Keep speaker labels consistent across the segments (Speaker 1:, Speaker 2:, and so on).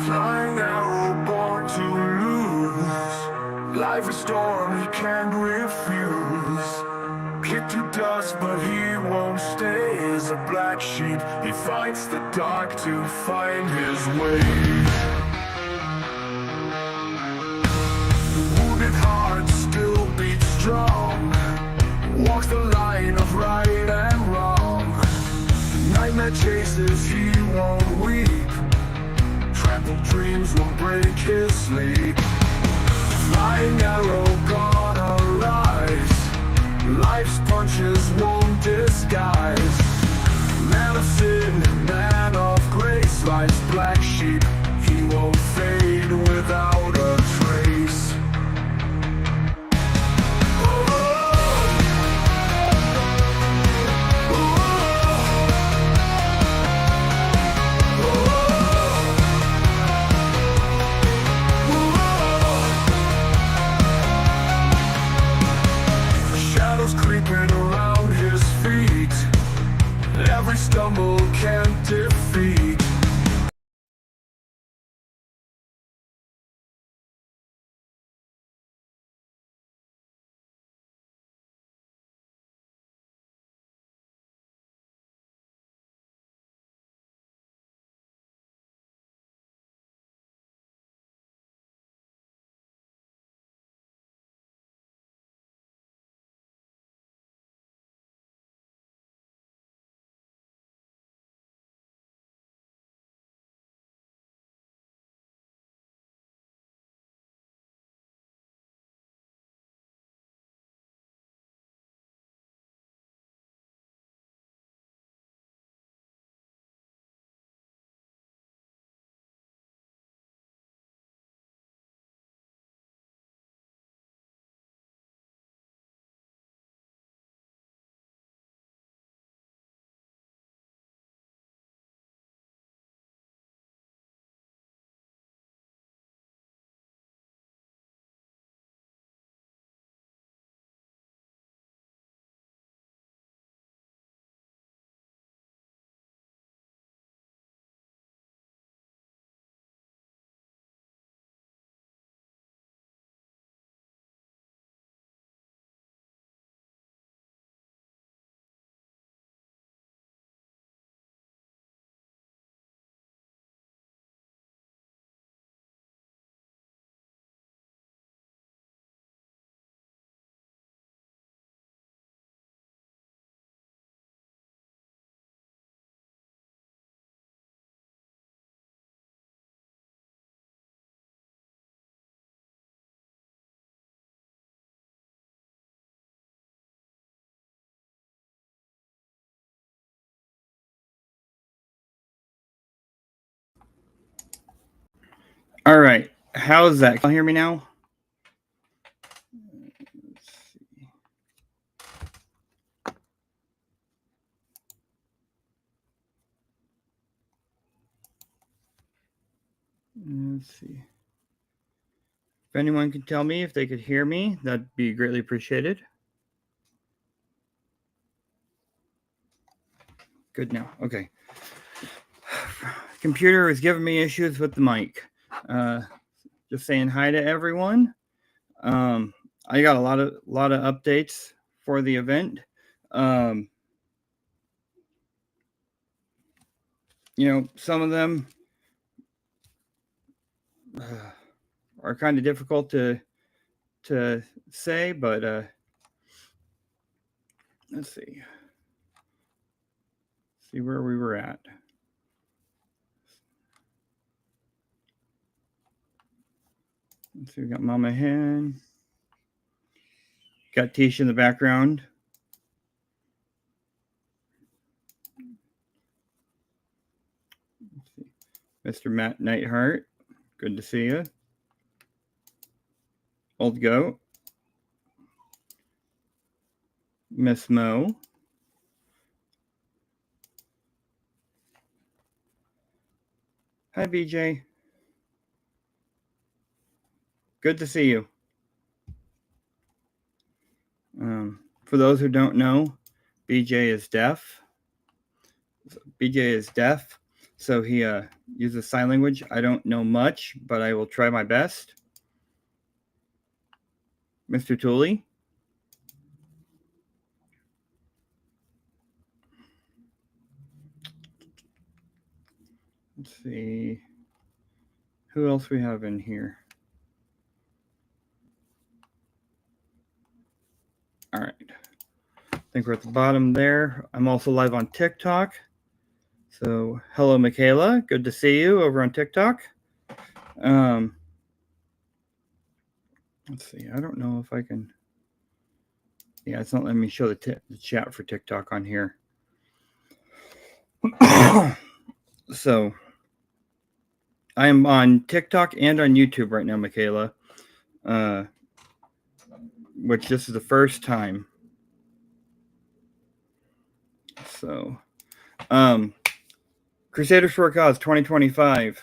Speaker 1: Flying arrow, born to lose. Life is storm, he can't refuse. Kicked to dust, but he won't stay. As a black sheep, he fights the dark to find his way. The wounded heart still beats strong. Walks the line of right and wrong. Nightmare chases, he won't weep. Trampled dreams will break his sleep. Flying arrow gonna rise. Life's punches won't disguise. Man of sin, man of grace. Life's black sheep, he won't fade without a trace. Creeping around his feet, every stumble can't defeat.
Speaker 2: All right, how's that? Can you hear me now? Let's see. If anyone can tell me if they could hear me, that'd be greatly appreciated. Good now. Okay. Computer is giving me issues with the mic. Just saying hi to everyone. I got a lot of updates for the event. some of them are kind of difficult to say, but let's see where we were at. Let's see, we got Mama Hen, got Tisha in the background. Mr. Matt Nightheart, good to see you. Old Goat, Miss Mo, hi BJ, good to see you. For those who don't know, BJ is deaf. So he uses sign language. I don't know much, but I will try my best. Mr. Tooley. Let's see who else we have in here. All right. I think we're at the bottom there. I'm also live on TikTok. So hello, Michaela. Good to see you over on TikTok. Let's see. I don't know if I can. Yeah, it's not letting me show the chat for TikTok on here. So I am on TikTok and on YouTube right now, Michaela. Which this is the first time. So, Crusaders for a Cause 2025.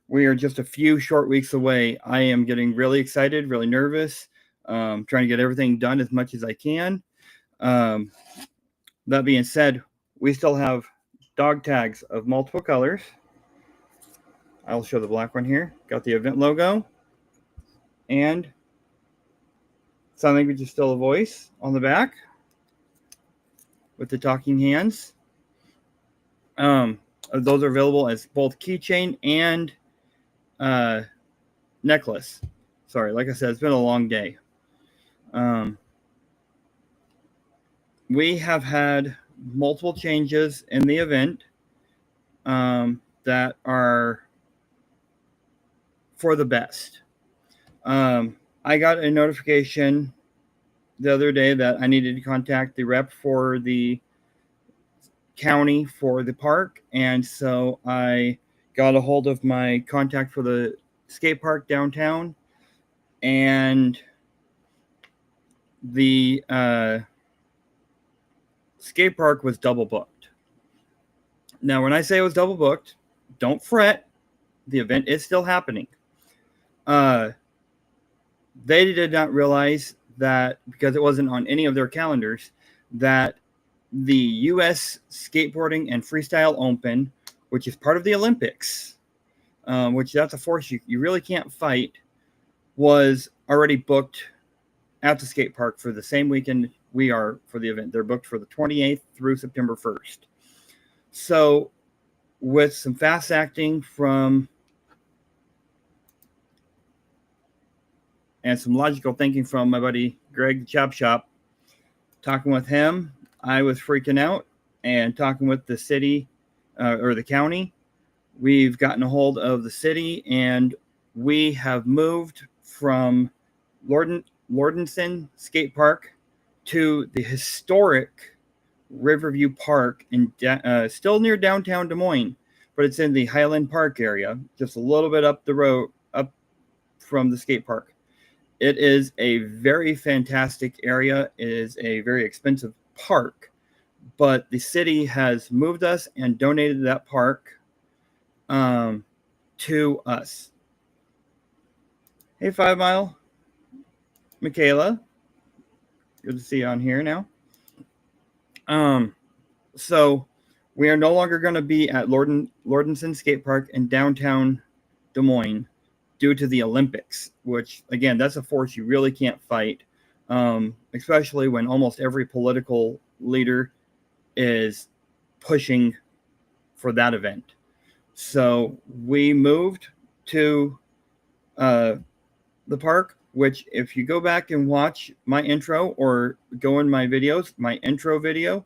Speaker 2: We are just a few short weeks away. I am getting really excited, really nervous, trying to get everything done as much as I can. That being said, we still have dog tags of multiple colors. I'll show the black one here. Got the event logo. And sign language is still a voice on the back with the talking hands. Those are available as both keychain and necklace. Sorry, like I said, it's been a long day. We have had multiple changes in the event that are for the best. I got a notification the other day that I needed to contact the rep for the county for the park, and so I got a hold of my contact for the skate park downtown, and the skate park was double booked. Now, when I say it was double booked, don't fret. The event is still happening. They did not realize that, because it wasn't on any of their calendars, that the U.S. Skateboarding and Freestyle Open, which is part of the Olympics, which that's a force you really can't fight, was already booked at the skate park for the same weekend we are for the event. They're booked for the 28th through September 1st. So with some fast acting from and some logical thinking from my buddy Greg Chop Shop, talking with him, I was freaking out, and talking with the city or the county, we've gotten a hold of the city, and we have moved from Lordenson Skate Park to the historic Riverview Park in still near downtown Des Moines, but it's in the Highland Park area, just a little bit up the road, up from the skate park. It is a very fantastic area. It is a very expensive park, but the city has moved us and donated that park to us. Hey, 5 Mile. Michaela. Good to see you on here now. So we are no longer going to be at Lordenson Skate Park in downtown Des Moines due to the Olympics, which, again, that's a force you really can't fight, especially when almost every political leader is pushing for that event. So we moved to the park, which if you go back and watch my intro or go in my videos, my intro video,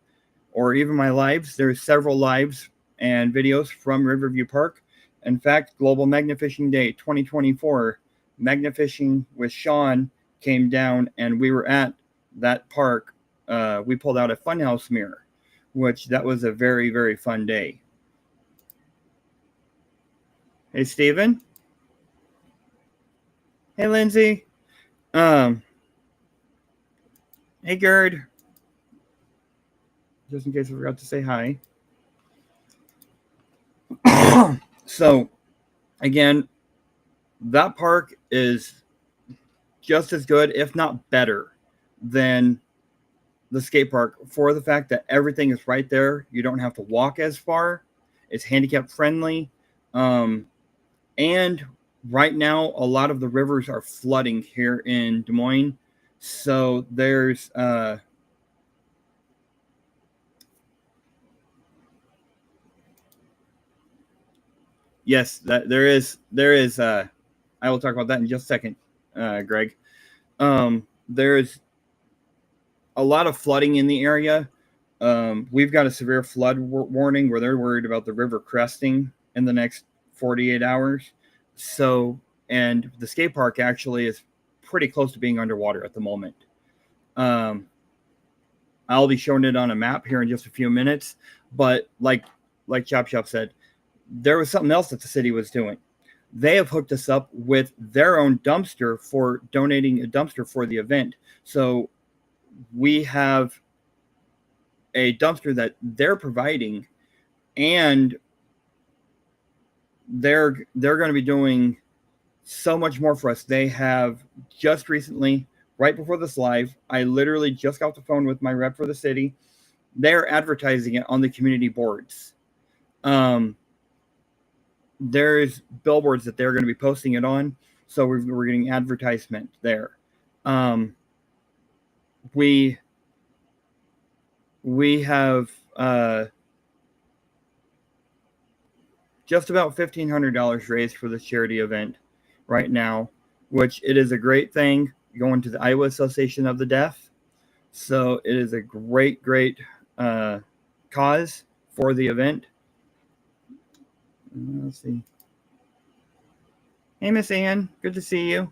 Speaker 2: or even my lives, there's several lives and videos from Riverview Park. In fact, Global Magnafishing Day 2024, Magnafishing with Sean came down and we were at that park. We pulled out a funhouse mirror, which that was a very, very fun day. Hey, Steven. Hey, Lindsay. Um, hey, Gerd. Just in case I forgot to say hi. So, again, that park is just as good, if not better, than the skate park for the fact that everything is right there. You don't have to walk as far. It's handicap friendly. And right now, a lot of the rivers are flooding here in Des Moines. So there's yes, that there is I will talk about that in just a second, Greg. There's a lot of flooding in the area. We've got a severe flood warning where they're worried about the river cresting in the next 48 hours. So, and the skate park actually is pretty close to being underwater at the moment. I'll be showing it on a map here in just a few minutes. But like Chop Shop said, there was something else that the city was doing. They have hooked us up with their own dumpster for donating a dumpster for the event. So we have a dumpster that they're providing, and they're going to be doing so much more for us. They have just recently, right before this live, I literally just got off the phone with my rep for the city. They're advertising it on the community boards. There's billboards that they're going to be posting it on, so we're getting advertisement there. We have just about $1,500 raised for this charity event right now, which it is a great thing going to the Iowa Association of the Deaf. So it is a great cause for the event. Let's see. Hey, Miss Ann, good to see you.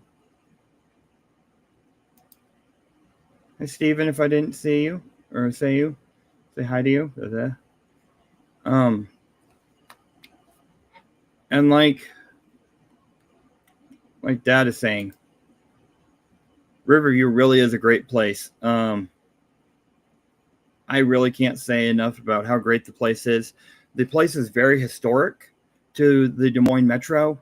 Speaker 2: Hey, Steven, if I didn't see you or say hi to you. And like Dad is saying, Riverview really is a great place. I really can't say enough about how great the place is. The place is very historic to the Des Moines Metro.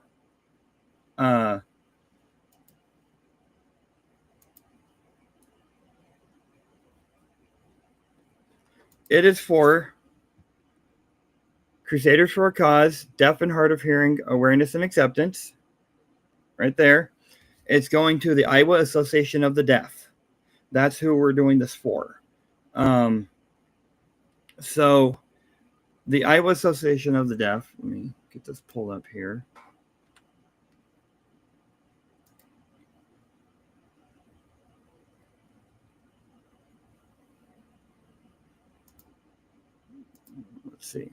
Speaker 2: It is for Crusaders for a Cause, Deaf and Hard of Hearing Awareness and Acceptance. Right there. It's going to the Iowa Association of the Deaf. That's who we're doing this for. So the Iowa Association of the Deaf, let me get this pulled up here. Let's see.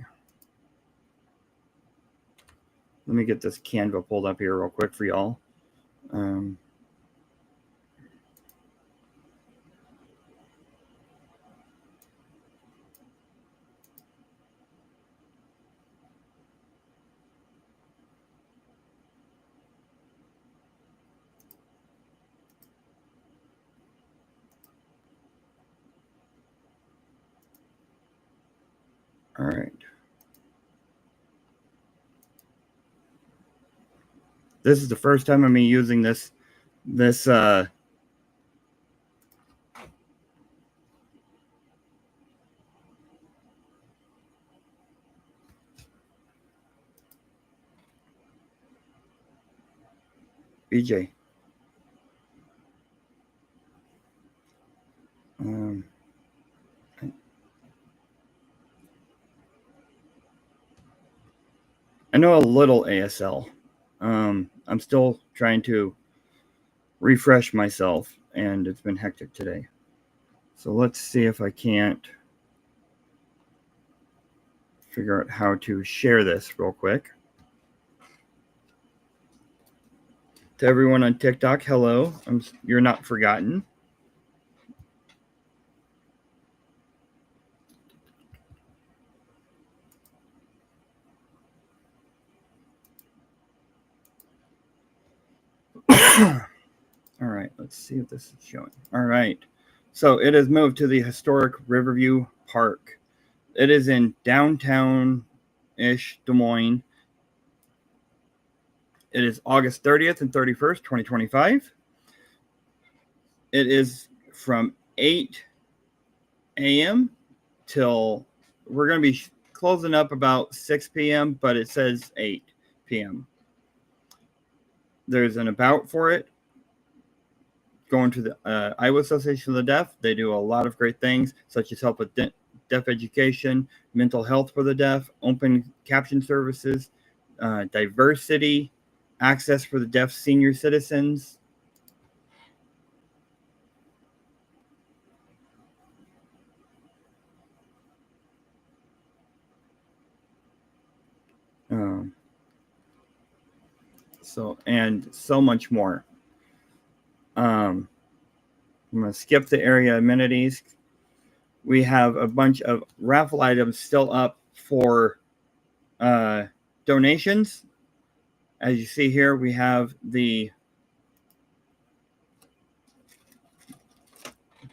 Speaker 2: Let me get this Canva pulled up here real quick for y'all. All right. This is the first time I'm using this BJ. I know a little ASL. I'm still trying to refresh myself, and it's been hectic today. So let's see if I can't figure out how to share this real quick. To everyone on TikTok, hello. You're not forgotten. All right, let's see if this is showing. All right. So it has moved to the historic Riverview Park. It is in downtown-ish Des Moines. It is August 30th and 31st, 2025. It is from 8 a.m. till we're going to be closing up about 6 p.m., but it says 8 p.m. There's an about for it. Going to the Iowa Association of the Deaf. They do a lot of great things, such as help with deaf education, mental health for the deaf, open caption services, diversity, access for the deaf senior citizens. And so much more. I'm going to skip the area amenities. We have a bunch of raffle items still up for donations. As you see here, we have the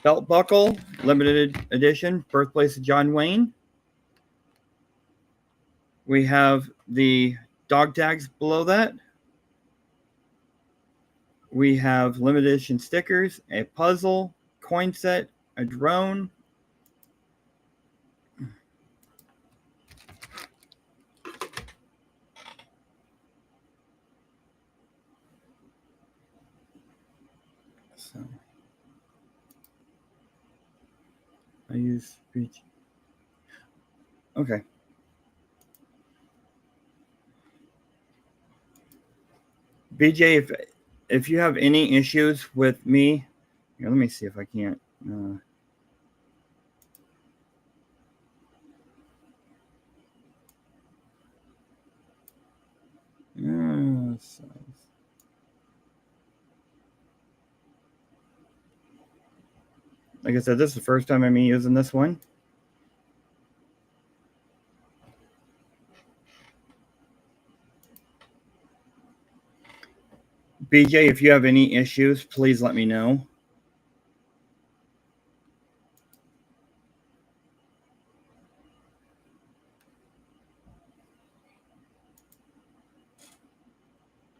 Speaker 2: belt buckle, limited edition, birthplace of John Wayne. We have the dog tags below that. We have limited edition stickers, a puzzle, coin set, a drone. So I use speech. Okay. BJ, if you have any issues with me, here, let me see if I can't. Like I said, this is the first time I'm using this one. BJ, if you have any issues, please let me know.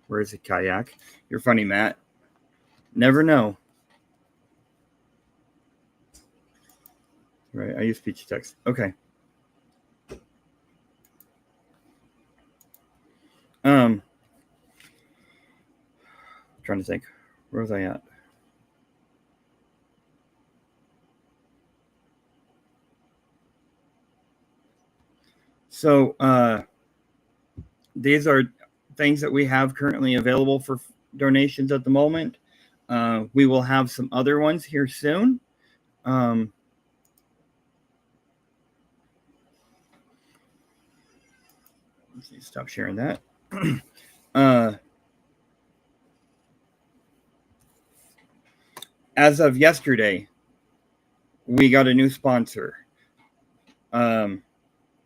Speaker 2: Where is it, kayak? You're funny, Matt. Never know. Right, I use speech to text. Okay. Trying to think. Where was I at? So these are things that we have currently available for donations at the moment. We will have some other ones here soon. Let's see, stop sharing that. As of yesterday, we got a new sponsor. A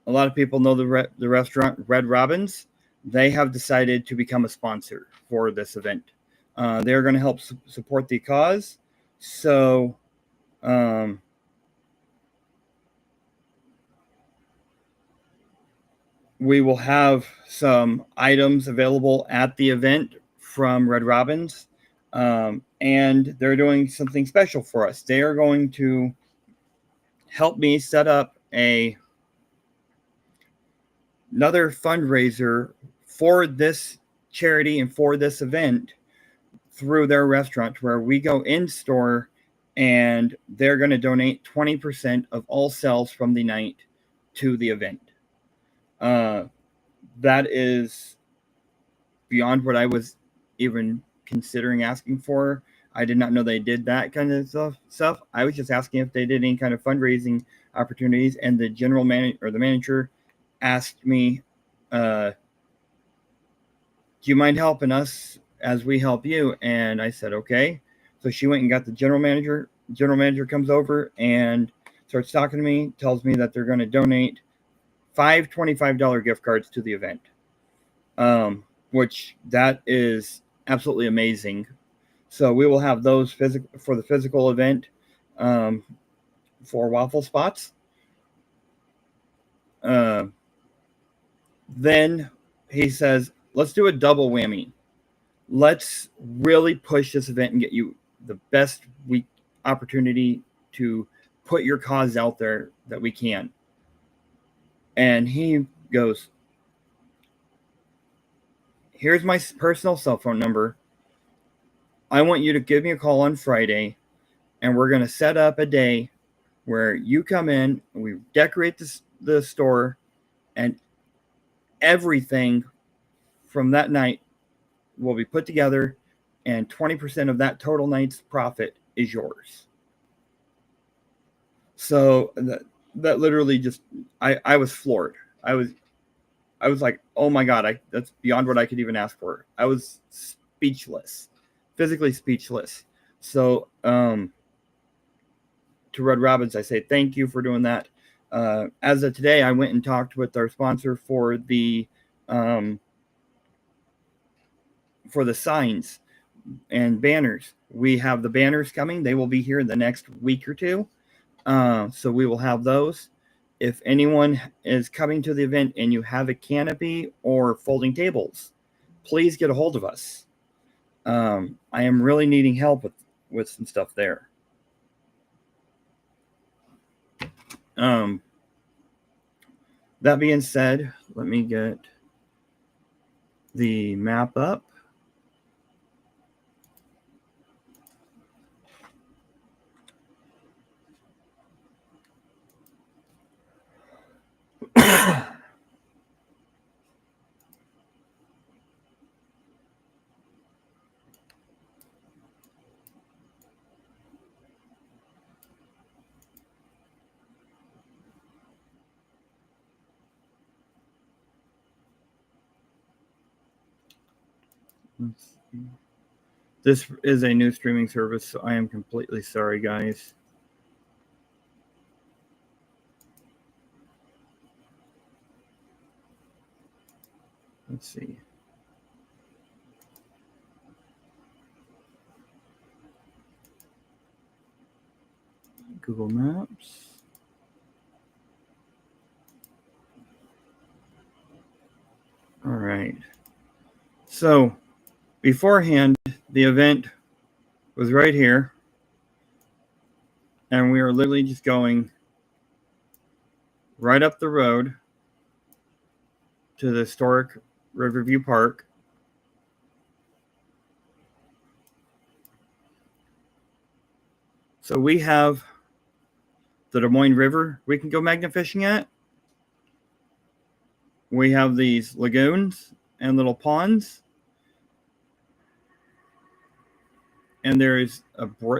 Speaker 2: lot of people know the restaurant Red Robin's. They have decided to become a sponsor for this event. They're going to help support the cause. So we will have some items available at the event from Red Robin's. And they're doing something special for us. They are going to help me set up another fundraiser for this charity and for this event through their restaurant, where we go in store and they're going to donate 20% of all sales from the night to the event. that is beyond what I was even considering asking for. I did not know they did that kind of stuff. I was just asking if they did any kind of fundraising opportunities, and the general manager or the manager asked me, "Do you mind helping us as we help you?" And I said, "Okay." So she went and got the general manager. General manager comes over and starts talking to me, tells me that they're going to donate 5 $25 gift cards to the event, which that is absolutely amazing. So we will have those for the physical event, for waffle spots. Uh, then he says, let's do a double whammy. Let's really push this event and get you the best opportunity to put your cause out there that we can. And he goes, here's my personal cell phone number. I want you to give me a call on Friday, and we're going to set up a day where you come in, and we decorate the store, and everything from that night will be put together, and 20% of that total night's profit is yours. So that literally just, I was floored. I was like, oh my God, that's beyond what I could even ask for. I was speechless, physically speechless. So to Red Robbins, I say thank you for doing that. As of today, I went and talked with our sponsor for the signs and banners. We have the banners coming. They will be here in the next week or two. So we will have those. If anyone is coming to the event and you have a canopy or folding tables, please get a hold of us. I am really needing help with some stuff there. That being said, let me get the map up. Let's see. This is a new streaming service, so I am completely sorry, guys. Let's see. Google Maps. All right. So beforehand, the event was right here, and we are literally just going right up the road to the historic Riverview Park. So we have the Des Moines River we can go magnet fishing at. We have these lagoons and little ponds. And there's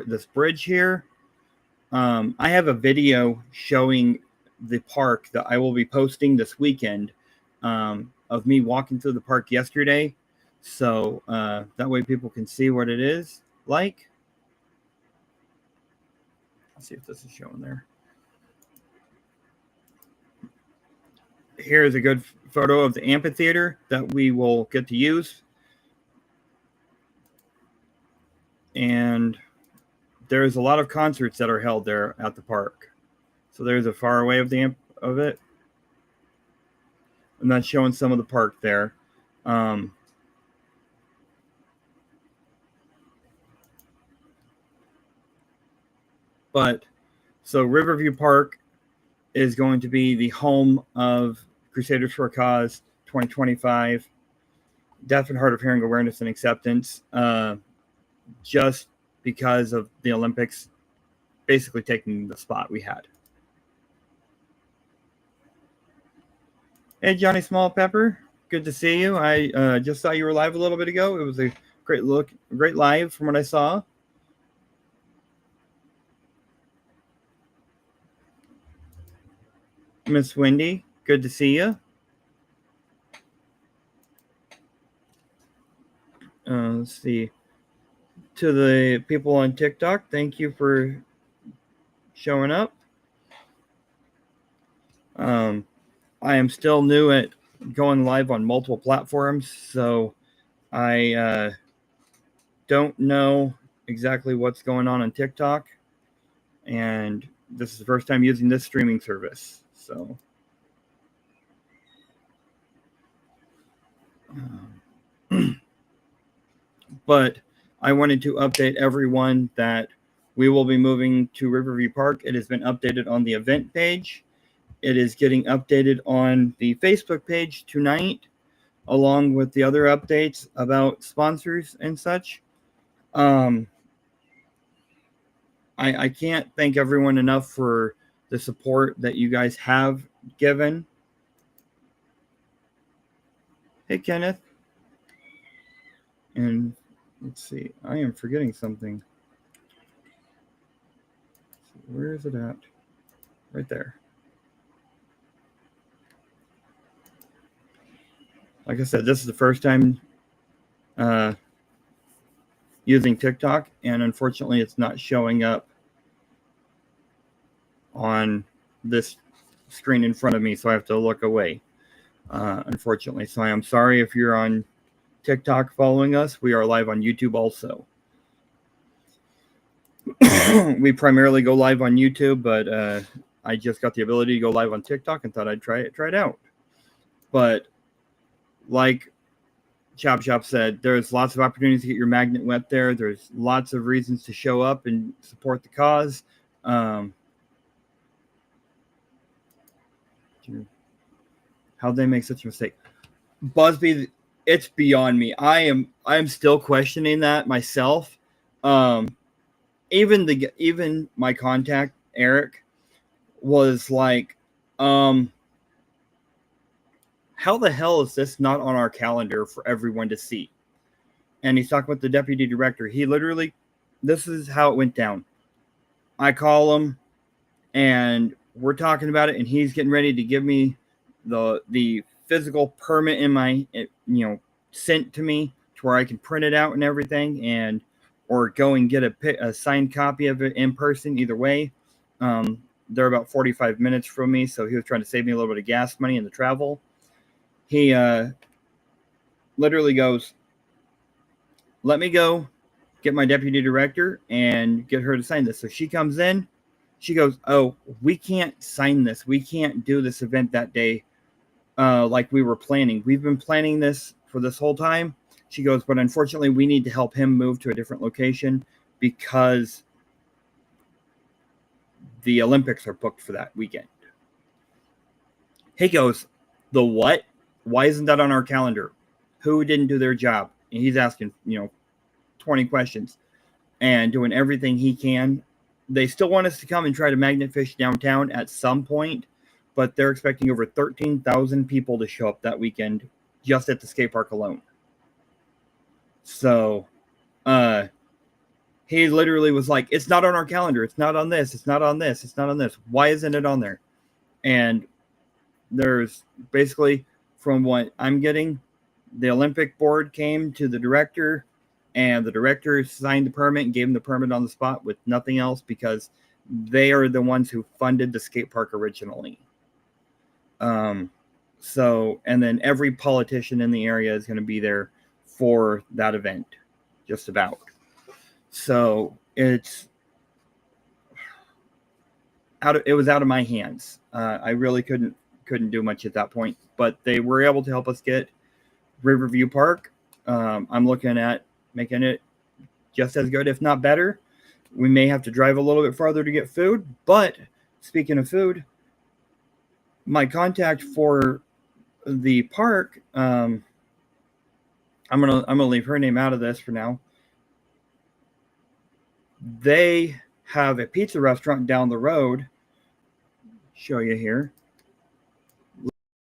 Speaker 2: this bridge here. I have a video showing the park that I will be posting this weekend, of me walking through the park yesterday. So that way people can see what it is like. Let's see if this is showing there. Here's a good photo of the amphitheater that we will get to use. And there's a lot of concerts that are held there at the park. So there's a far away of it. And that's showing some of the park there. But so Riverview Park is going to be the home of Crusaders for a Cause 2025 Deaf and Hard of Hearing Awareness and Acceptance, just because of the Olympics basically taking the spot we had. Hey, Johnny Small Pepper. good to see you. I just saw you were live a little bit ago. It was a great live from what I saw. Miss Wendy, good to see you. Let's see. To the people on TikTok, thank you for showing up. I am still new at going live on multiple platforms, so I don't know exactly what's going on TikTok, and this is the first time using this streaming service. So, but I wanted to update everyone that we will be moving to Riverview Park. It has been updated on the event page. It is getting updated on the Facebook page tonight, along with the other updates about sponsors and such. I can't thank everyone enough for the support that you guys have given. Hey, Kenneth. And let's see, I am forgetting something. Where is it at? Right there. Like I said, this is the first time using TikTok, and unfortunately it's not showing up on this screen in front of me, so I have to look away, unfortunately. So I am sorry if you're on TikTok following us. We are live on YouTube also. We primarily go live on YouTube, but I just got the ability to go live on TikTok and thought I'd try it out. But like Chop said, there's lots of opportunities to get your magnet wet there. There's lots of reasons to show up and support the cause. How'd they make such a mistake? Busby, it's beyond me. I'm still questioning that myself. Even my contact, Eric, was like, how the hell is this not on our calendar for everyone to see? And he's talking about the deputy director. He literally, this is how it went down. I call him and we're talking about it, and he's getting ready to give me the physical permit in my, sent to me to where I can print it out and everything, and or go and get a signed copy of it in person. Either way, they're about 45 minutes from me, so he was trying to save me a little bit of gas money in the travel. He literally goes, let me go get my deputy director and get her to sign this. So she comes in. She goes, oh, we can't sign this. We can't do this event that day like we were planning. We've been planning this for this whole time. She goes, but unfortunately, we need to help him move to a different location because the Olympics are booked for that weekend. He goes, the what? Why isn't that on our calendar? Who didn't do their job? And he's asking, 20 questions and doing everything he can. They still want us to come and try to magnet fish downtown at some point, but they're expecting over 13,000 people to show up that weekend just at the skate park alone. So he literally was like, it's not on our calendar. It's not on this. It's not on this. It's not on this. Why isn't it on there? And there's basically, from what I'm getting, the Olympic board came to the director, and the director signed the permit and gave him the permit on the spot with nothing else because they are the ones who funded the skate park originally. So, and then every politician in the area is going to be there for that event, just about. So it was out of my hands. I really couldn't do much at that point, but they were able to help us get Riverview Park. I'm looking at making it just as good, if not better. We may have to drive a little bit farther to get food, but speaking of food, my contact for the park, I'm gonna leave her name out of this for now. They have a pizza restaurant down the road. Show you here.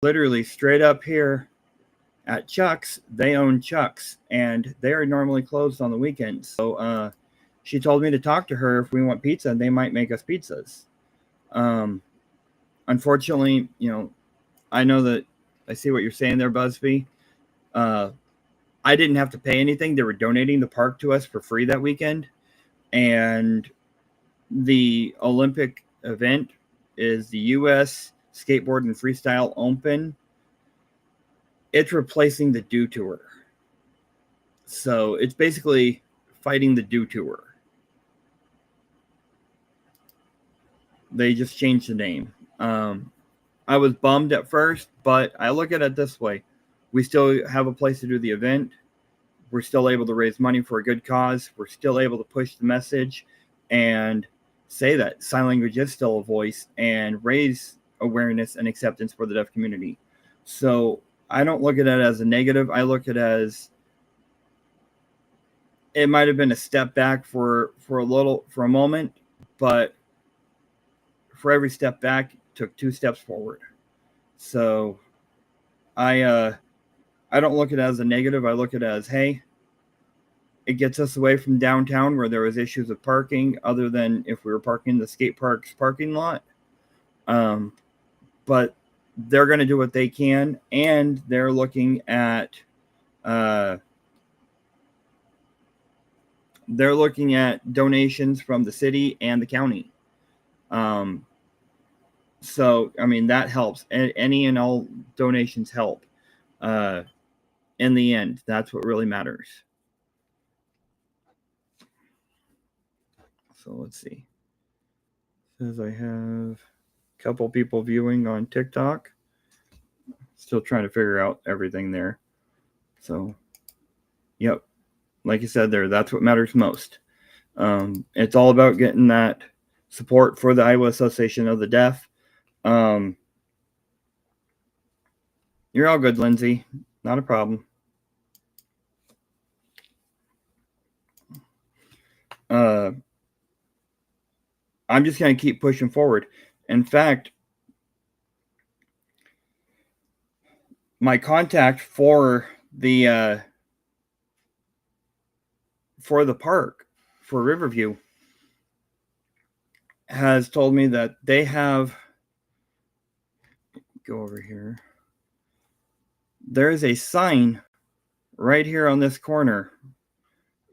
Speaker 2: Literally straight up here at Chuck's, they own Chuck's, and they are normally closed on the weekends. So she told me to talk to her if we want pizza. They might make us pizzas. Unfortunately, I know that I see what you're saying there, Busby. I didn't have to pay anything. They were donating the park to us for free that weekend. And the Olympic event is the U.S. Skateboard and Freestyle Open. It's replacing the Do Tour. So it's basically fighting the Do Tour. They just changed the name. I was bummed at first, but I look at it this way. We still have a place to do the event. We're still able to raise money for a good cause. We're still able to push the message and say that sign language is still a voice and raise awareness and acceptance for the deaf community. So I don't look at it as a negative. I look at it as it might have been a step back for a moment, but for every step back, took 2 steps forward. So I don't look at it as a negative. I look at it as, hey, it gets us away from downtown where there was issues of parking, other than if we were parking in the skate park's parking lot. But they're going to do what they can, and they're looking at donations from the city and the county. So I mean that helps. Any and all donations help. In the end, that's what really matters. So let's see. It says I have a couple people viewing on TikTok. Still trying to figure out everything there. So, yep. Like you said there, that's what matters most. It's all about getting that support for the Iowa Association of the Deaf. You're all good, Lindsay. Not a problem. I'm just going to keep pushing forward. In fact, my contact for the park, for Riverview, has told me that they have, go over here, there is a sign right here on this corner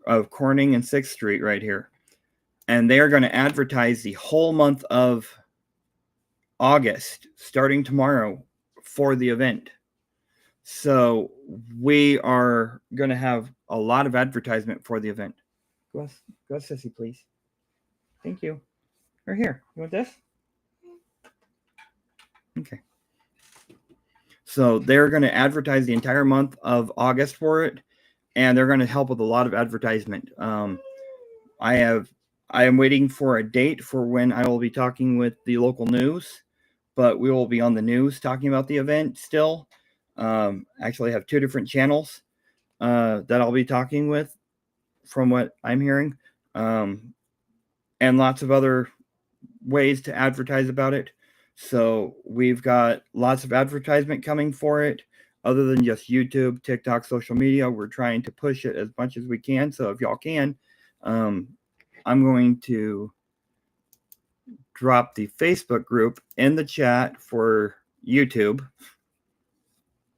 Speaker 2: of Corning and 6th Street right here. And they are going to advertise the whole month of August, starting tomorrow, for the event. So we are going to have a lot of advertisement for the event. Go, Sissy, please. Thank you. Right here. You want this? Okay. So they're going to advertise the entire month of August for it, and they're going to help with a lot of advertisement. I am waiting for a date for when I will be talking with the local news, but we will be on the news talking about the event still. Actually, I have 2 different channels that I'll be talking with, from what I'm hearing, and lots of other ways to advertise about it. So we've got lots of advertisement coming for it, other than just YouTube, TikTok, social media. We're trying to push it as much as we can. So if y'all can, I'm going to drop the Facebook group in the chat for YouTube.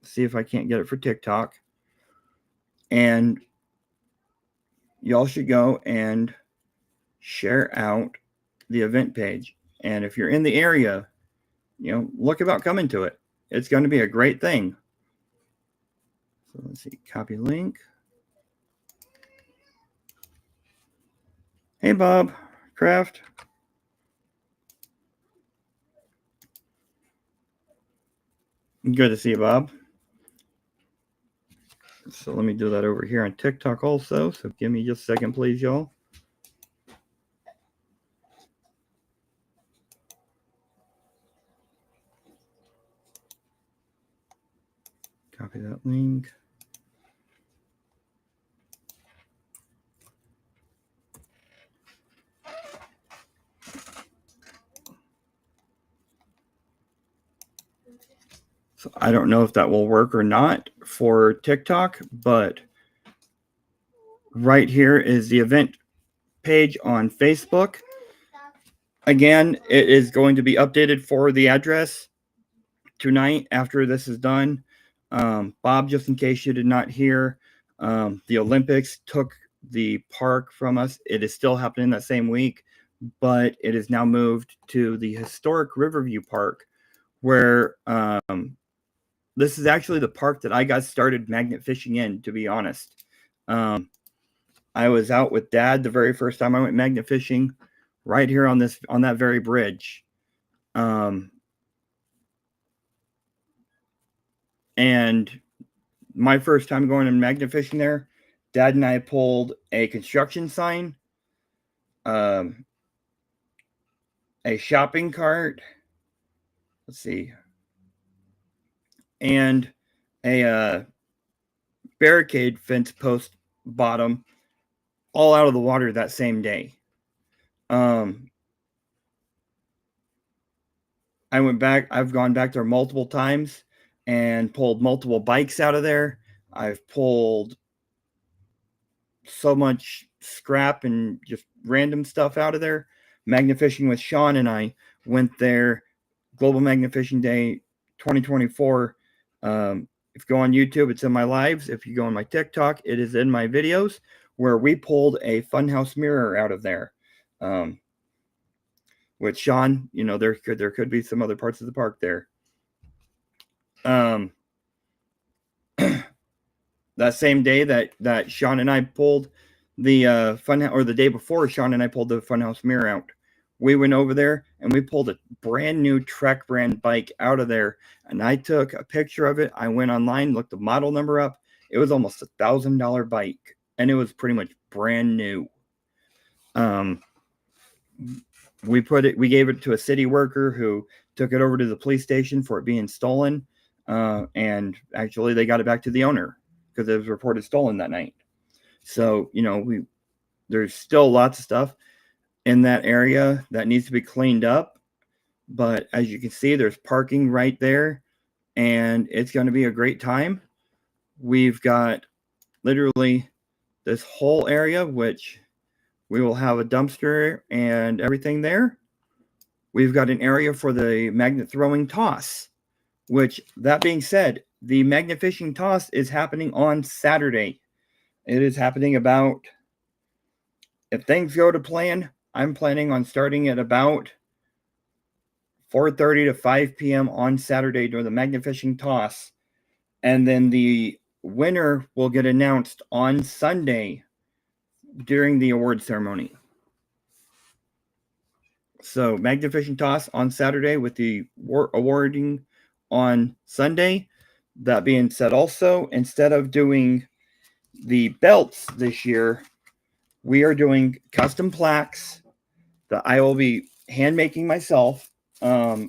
Speaker 2: See if I can't get it for TikTok. And y'all should go and share out the event page. And if you're in the area, look about coming to it. It's going to be a great thing. So let's see, copy link. Hey, Bob Kraft. Good to see you, Bob. So let me do that over here on TikTok also. So give me just a second, please, y'all. Copy that link. So I don't know if that will work or not for TikTok, but right here is the event page on Facebook. Again, it is going to be updated for the address tonight after this is done. Bob, just in case you did not hear, the Olympics took the park from us. It is still happening that same week, but it is now moved to the historic Riverview Park, where this is actually the park that I got started magnet fishing in, to be honest. I was out with Dad the very first time I went magnet fishing, right here on that very bridge. And my first time going and magnet fishing there, Dad and I pulled a construction sign, a shopping cart, let's see, and a barricade fence post bottom, all out of the water that same day. I went back. I've gone back there multiple times and pulled multiple bikes out of there. I've pulled so much scrap and just random stuff out of there. Magnet fishing with Sean and I went there. Global Magnet Fishing Day 2024. If you go on YouTube, it's in my lives. If you go on my TikTok, it is in my videos where we pulled a funhouse mirror out of there. With Sean, there could be some other parts of the park there. That same day that Sean and I pulled the or the day before Sean and I pulled the funhouse mirror out, we went over there and we pulled a brand new Trek brand bike out of there, and I took a picture of it. I went online, looked the model number up. It was almost $1,000 bike, and it was pretty much brand new. We gave it to a city worker who took it over to the police station for it being stolen, and actually they got it back to the owner because it was reported stolen that night. So there's still lots of stuff in that area that needs to be cleaned up, but as you can see, there's parking right there, and it's going to be a great time. We've got literally this whole area, which we will have a dumpster and everything there. We've got an area for the magnet throwing toss, which, that being said, the magnet fishing toss is happening on Saturday. It is happening about, if things go to plan, I'm planning on starting at about 4:30 to 5 p.m. on Saturday during the magnet fishing toss. And then the winner will get announced on Sunday during the award ceremony. So magnet fishing toss on Saturday with the awarding on Sunday. That being said, also, instead of doing the belts this year, we are doing custom plaques that I will be hand making myself. Leather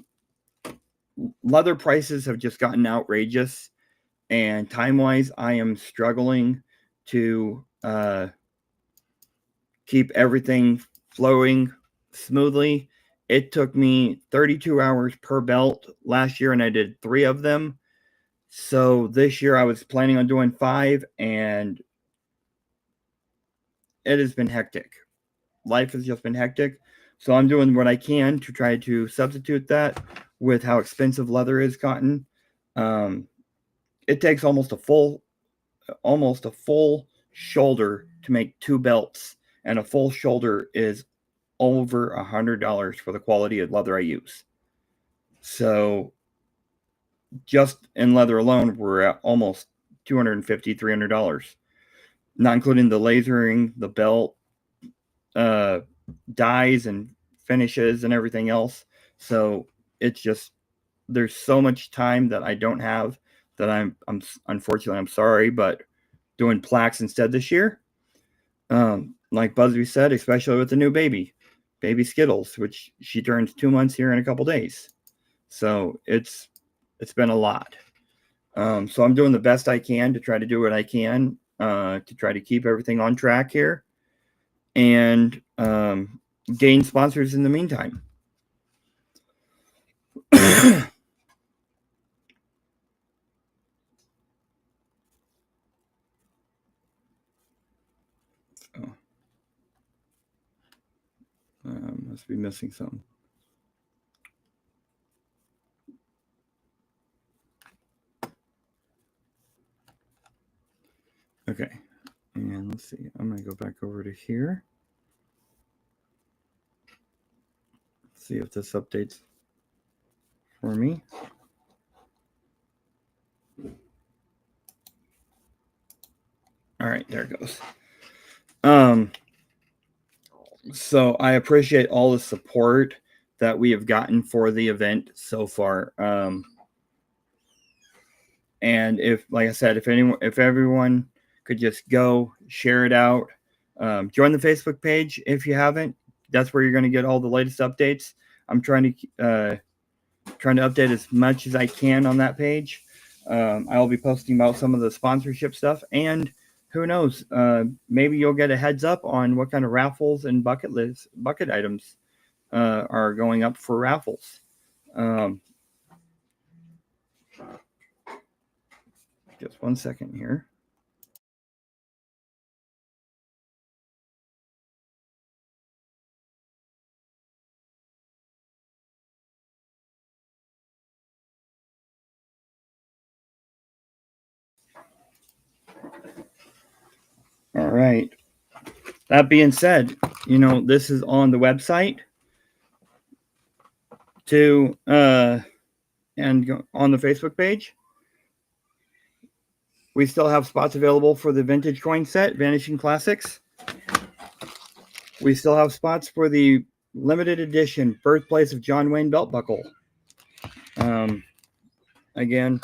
Speaker 2: prices have just gotten outrageous, and time-wise, I am struggling to keep everything flowing smoothly. It took me 32 hours per belt last year, and I did 3 of them. So this year I was planning on doing 5, and it has been hectic. Life has just been hectic. So I'm doing what I can to try to substitute that with how expensive leather has gotten. It takes almost a full shoulder to make 2 belts, and a full shoulder is over $100 for the quality of leather I use. So just in leather alone, we're at almost $250, $300, not including the lasering, the belt, dyes and finishes and everything else. So it's just, there's so much time that I don't have that I'm unfortunately, I'm sorry, but doing plaques instead this year. Like Busby said, especially with the new baby Skittles, which she turns 2 months here in a couple days. So it's been a lot. So I'm doing the best I can to try to do what I can to try to keep everything on track here and gain sponsors in the meantime. Must be missing something. Okay, and let's see. I'm going to go back over to here. See if this updates for me. All right, there it goes. So I appreciate all the support that we have gotten for the event so far. And if, like I said, if everyone could just go share it out, join the Facebook page if you haven't. That's where you're going to get all the latest updates. I'm trying to update as much as I can on that page. I'll be posting about some of the sponsorship stuff, and who knows, maybe you'll get a heads up on what kind of raffles and bucket items are going up for raffles. Just 1 second here. All right. That being said, this is on the website too, and on the Facebook page. We still have spots available for the vintage coin set, Vanishing Classics. We still have spots for the limited edition Birthplace of John Wayne belt buckle. Again,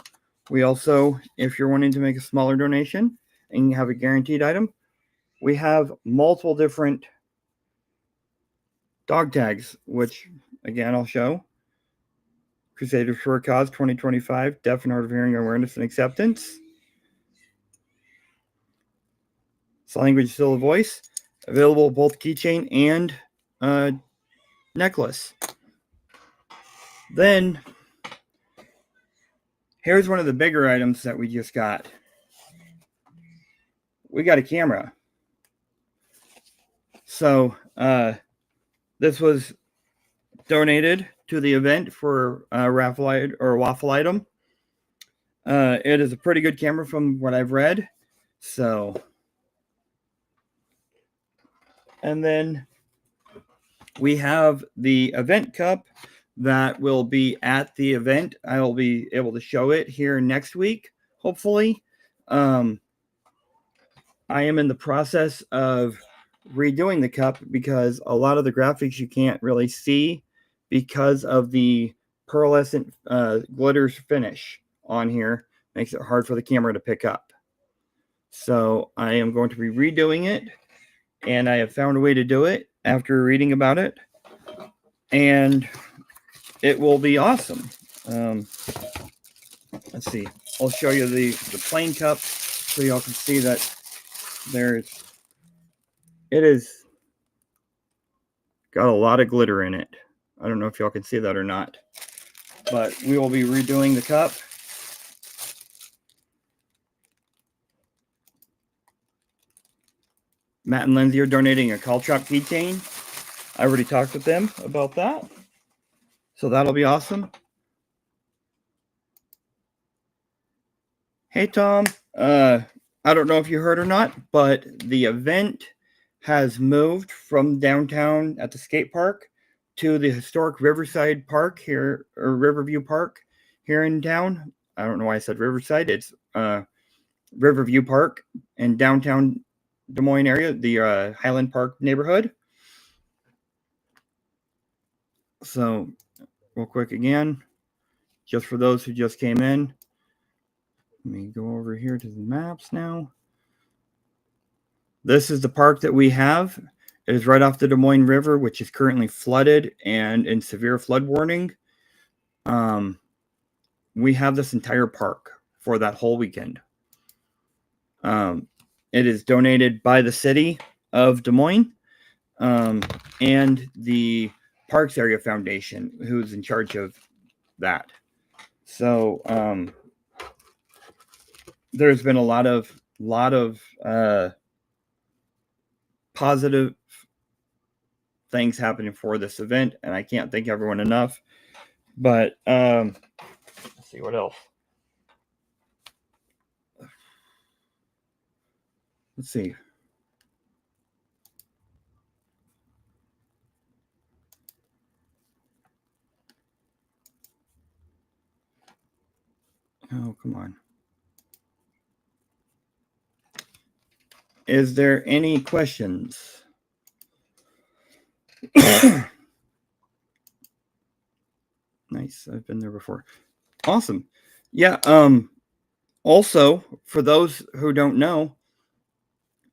Speaker 2: we also, if you're wanting to make a smaller donation and you have a guaranteed item, we have multiple different dog tags, which, again, I'll show. Crusaders for a Cause 2025, Deaf and Hard of Hearing Awareness and Acceptance. Sign Language Still a Voice, available both keychain and necklace. Then, here's one of the bigger items that we just got. We got a camera. So, this was donated to the event for a waffle item. It is a pretty good camera from what I've read. So, and then we have the event cup that will be at the event. I will be able to show it here next week, hopefully. I am in the process of redoing the cup because a lot of the graphics you can't really see because of the pearlescent glitters finish on here. Makes it hard for the camera to pick up. So I am going to be redoing it, and I have found a way to do it after reading about it, and it will be awesome. Let's see. I'll show you the plain cup so y'all can see that it is got a lot of glitter in it. I don't know if y'all can see that or not, but we will be redoing the cup. Matt and Lindsay are donating a Caltrop keychain. I already talked with them about that, so that'll be awesome. Hey, Tom. I don't know if you heard or not, but the event has moved from downtown at the skate park to the historic Riverside Park here, or Riverview Park here in town. I don't know why I said Riverside. It's Riverview Park in downtown Des Moines area, the Highland Park neighborhood. So, real quick again, just for those who just came in, let me go over here to the maps now. This is the park that we have. It is right off the Des Moines River, which is currently flooded and in severe flood warning. We have this entire park for that whole weekend. It is donated by the city of Des Moines and the Parks Area Foundation, who's in charge of that. So there's been a lot of positive things happening for this event, and I can't thank everyone enough. But let's see what else. Let's see. Oh, come on. Is there any questions? Nice. I've been there before. Awesome. Yeah. Also, for those who don't know,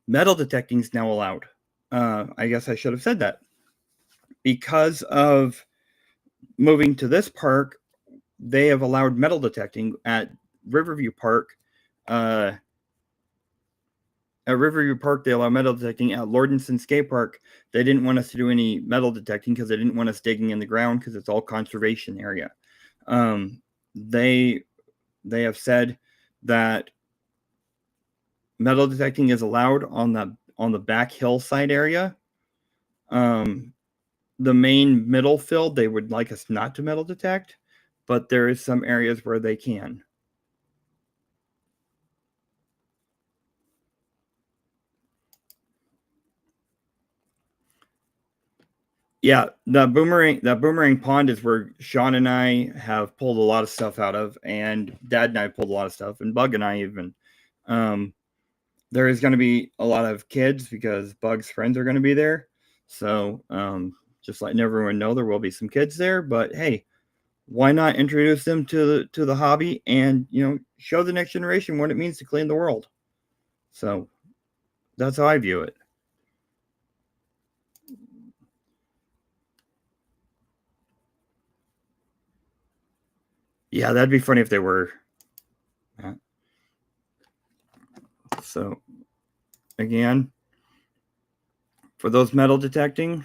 Speaker 2: metal detecting is now allowed. I guess I should have said that. Because of moving to this park, they have allowed metal detecting at Riverview Park. At Riverview Park, they allow metal detecting. At Lordenson Skate Park, they didn't want us to do any metal detecting because they didn't want us digging in the ground because it's all conservation area. They have said that metal detecting is allowed on the back hillside area. The main middle field, they would like us not to metal detect, but there is some areas where they can. Yeah, the boomerang pond is where Sean and I have pulled a lot of stuff out of, and Dad and I pulled a lot of stuff, and Bug and I even. There is going to be a lot of kids because Bug's friends are going to be there. So just letting everyone know there will be some kids there, but hey, why not introduce them to the hobby and show the next generation what it means to clean the world? So that's how I view it. Yeah, that'd be funny if they were. So again, for those metal detecting,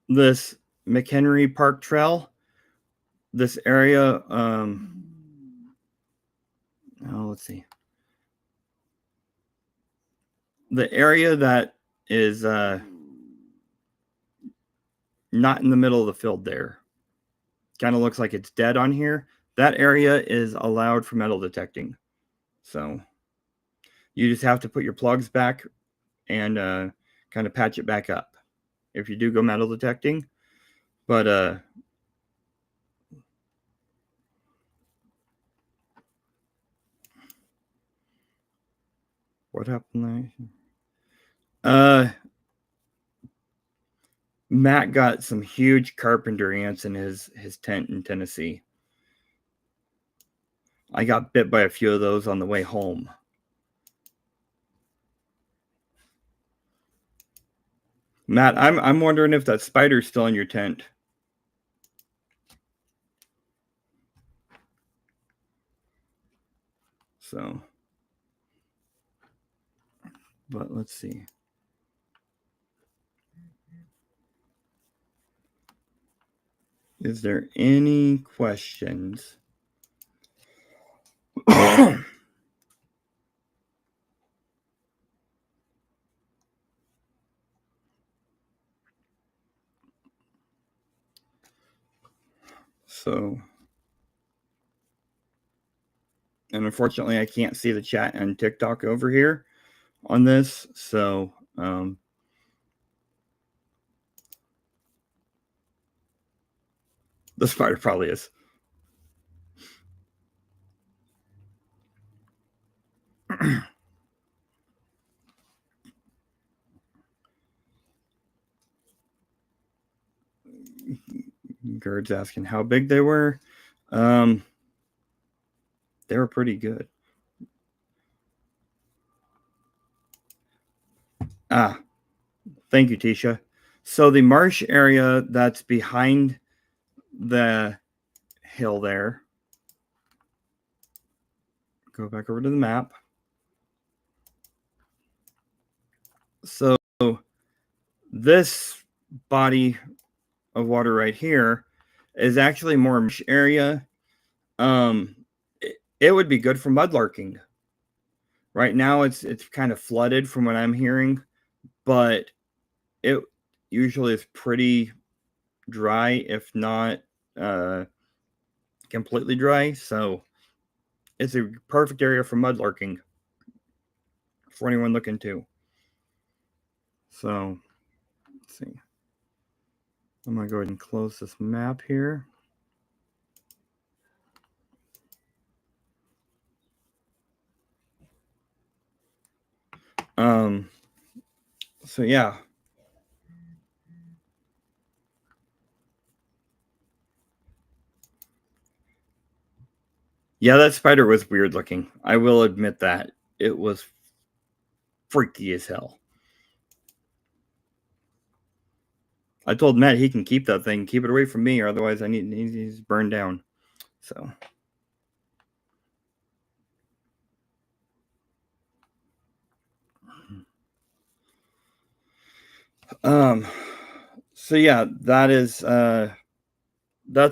Speaker 2: this McHenry Park Trail, this area, let's see. The area that is not in the middle of the field there, kind of looks like it's dead on here. That area is allowed for metal detecting. So you just have to put your plugs back and kind of patch it back up if you do go metal detecting. But what happened there? Matt got some huge carpenter ants in his tent in Tennessee. I got bit by a few of those on the way home. Matt, I'm wondering if that spider's still in your tent. So, but let's see. Is there any questions? So, and unfortunately, I can't see the chat and TikTok over here on this. So, the spider probably is. Gerd's asking how big they were. They were pretty good. Thank you, Tisha. So the marsh area that's behind the hill there. Go back over to the map. So this body of water right here is actually more marsh area. It would be good for mudlarking. Right now, it's kind of flooded from what I'm hearing, but it usually is pretty dry, if not completely dry. So it's a perfect area for mudlarking for anyone looking to. So let's see. I'm gonna go ahead and close this map here. So yeah. Yeah, that spider was weird looking. I will admit that. It was freaky as hell. I told Matt he can keep that thing, keep it away from me, or otherwise he's burned down. So so yeah, that's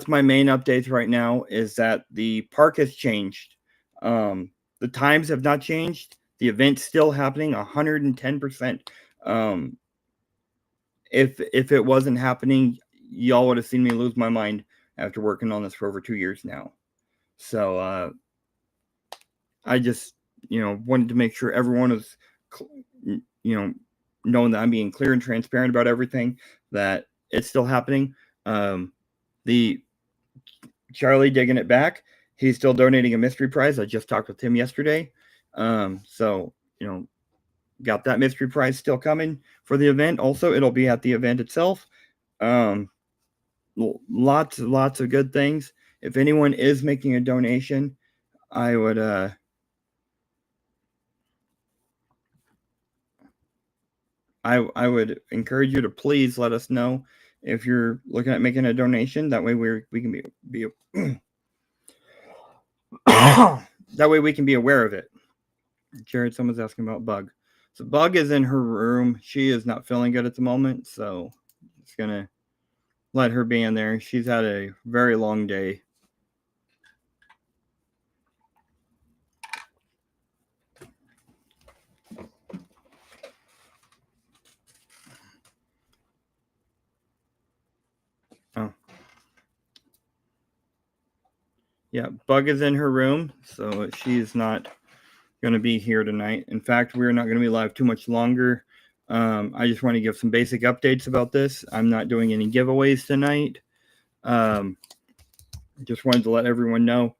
Speaker 2: my main updates right now, is that the park has changed. The times have not changed. The event's still happening 110%. If it wasn't happening, y'all would have seen me lose my mind after working on this for over 2 years now. So I just, wanted to make sure everyone was, knowing that I'm being clear and transparent about everything, that it's still happening. The Charlie digging it back, he's still donating a mystery prize. I just talked with him yesterday. So, got that mystery prize still coming for the event. Also, it'll be at the event itself. Lots of good things. If anyone is making a donation, I would I would encourage you to please let us know if you're looking at making a donation. That way we can be that way we can be aware of it. Jared, someone's asking about Bug. So Bug is in her room. She is not feeling good at the moment, so it's gonna let her be in there. She's had a very long day. Oh. Yeah, Bug is in her room, so she's not going to be here tonight. In fact, we're not going to be live too much longer. I just want to give some basic updates about this. I'm not doing any giveaways tonight. Just wanted to let everyone know.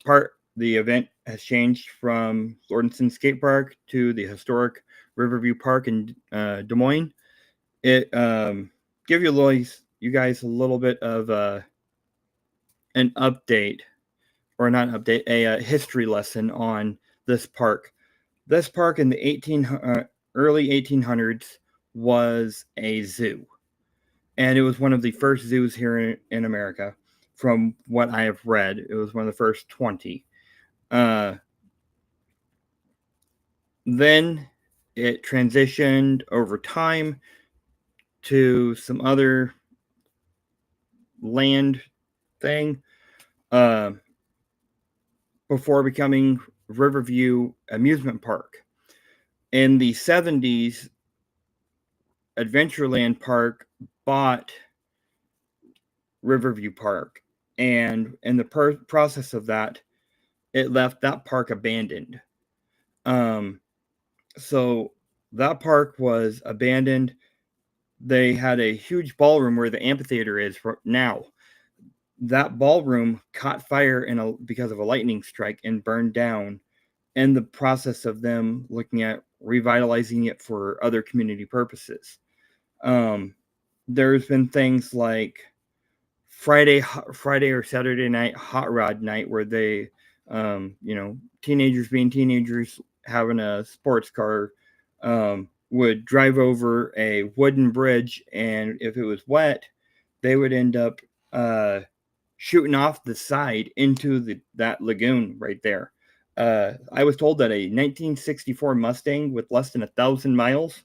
Speaker 2: The event has changed from Lordenson Skate Park to the historic Riverview Park in Des Moines. It give you guys a little bit of an update, or not an update, a history lesson on this park. This park in the early 1800s was a zoo, and it was one of the first zoos here in America. From what I have read, it was one of the first 20. Then it transitioned over time to some other land thing before becoming Riverview Amusement Park. In the 70s, Adventureland Park bought Riverview Park, and in the process of that, it left that park abandoned. So that park was abandoned. They had a huge ballroom where the amphitheater is now. That ballroom caught fire because of a lightning strike and burned down, in the process of them looking at revitalizing it for other community purposes. There's been things like Friday or Saturday night hot rod night, where they, teenagers being teenagers, having a sports car, would drive over a wooden bridge, and if it was wet, they would end up shooting off the side into that lagoon right there. I was told that a 1964 Mustang with less than 1,000 miles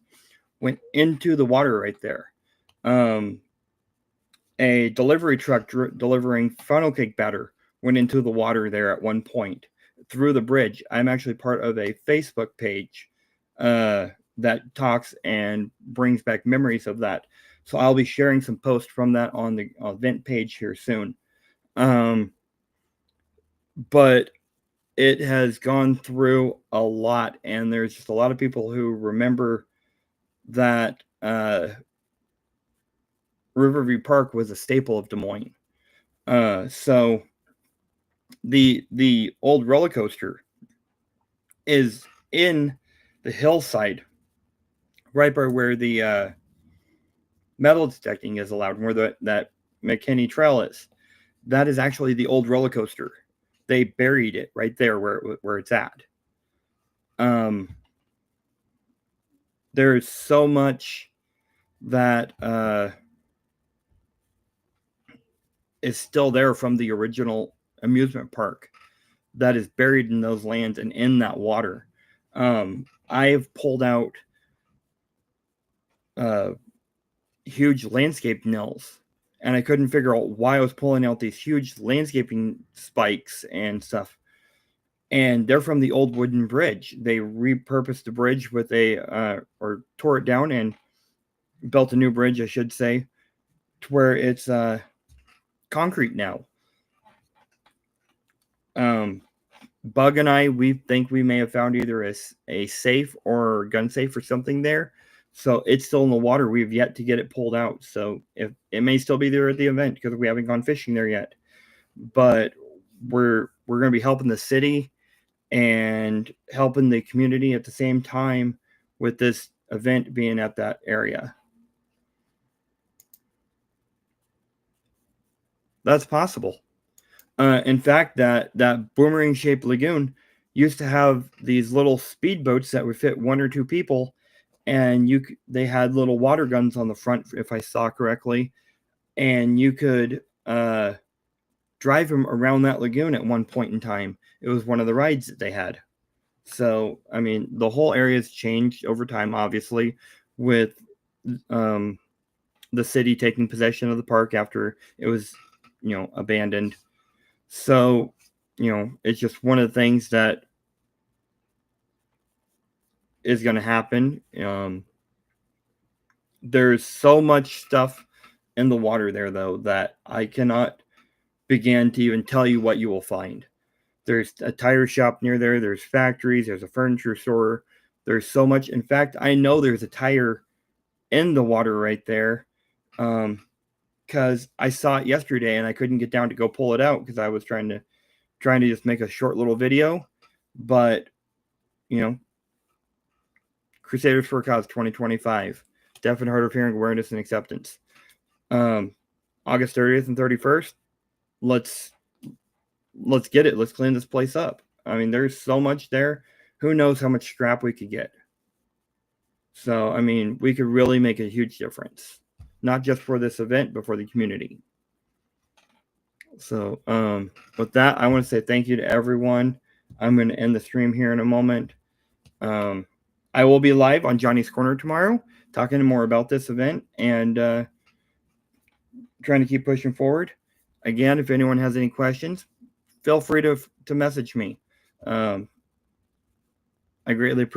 Speaker 2: went into the water right there. A delivery truck delivering funnel cake batter went into the water there at one point through the bridge. I'm actually part of a Facebook page that talks and brings back memories of that. So I'll be sharing some posts from that on the event page here soon. But it has gone through a lot, and there's just a lot of people who remember that Riverview Park was a staple of Des Moines. So the old roller coaster is in the hillside, right by where the metal detecting is allowed, where that McKinney Trail is. That is actually the old roller coaster. They buried it right there where it's at. There's so much that is still there from the original amusement park that is buried in those lands and in that water. I have pulled out huge landscape nils, and I couldn't figure out why I was pulling out these huge landscaping spikes and stuff. And they're from the old wooden bridge. They repurposed the bridge with or tore it down and built a new bridge, I should say, to where it's concrete now. Bug and I, we think we may have found either a safe or gun safe or something there. So it's still in the water. We've yet to get it pulled out. So if it may still be there at the event because we haven't gone fishing there yet. But we're going to be helping the city and helping the community at the same time with this event being at that area. That's possible. In fact, that boomerang-shaped lagoon used to have these little speedboats that would fit 1 or 2 people, and they had little water guns on the front, if I saw correctly, and you could drive them around that lagoon at one point in time. It was one of the rides that they had. So, I mean, the whole area has changed over time, obviously, with the city taking possession of the park after it was, abandoned. So, it's just one of the things that is going to happen. There's so much stuff in the water there, though, that I cannot begin to even tell you what you will find. There's a tire shop near there. There's factories. There's a furniture store. There's so much. In fact, I know there's a tire in the water right there because I saw it yesterday and I couldn't get down to go pull it out because I was trying to just make a short little video. But, Crusaders for a Cause 2025. Deaf and hard of hearing awareness and acceptance. August 30th and 31st. Let's get it. Let's clean this place up. I mean, there's so much there. Who knows how much scrap we could get. So, I mean, we could really make a huge difference. Not just for this event, but for the community. So, with that, I want to say thank you to everyone. I'm going to end the stream here in a moment. I will be live on Johnny's Corner tomorrow, talking more about this event and trying to keep pushing forward. Again, if anyone has any questions, feel free to message me. I greatly appreciate it.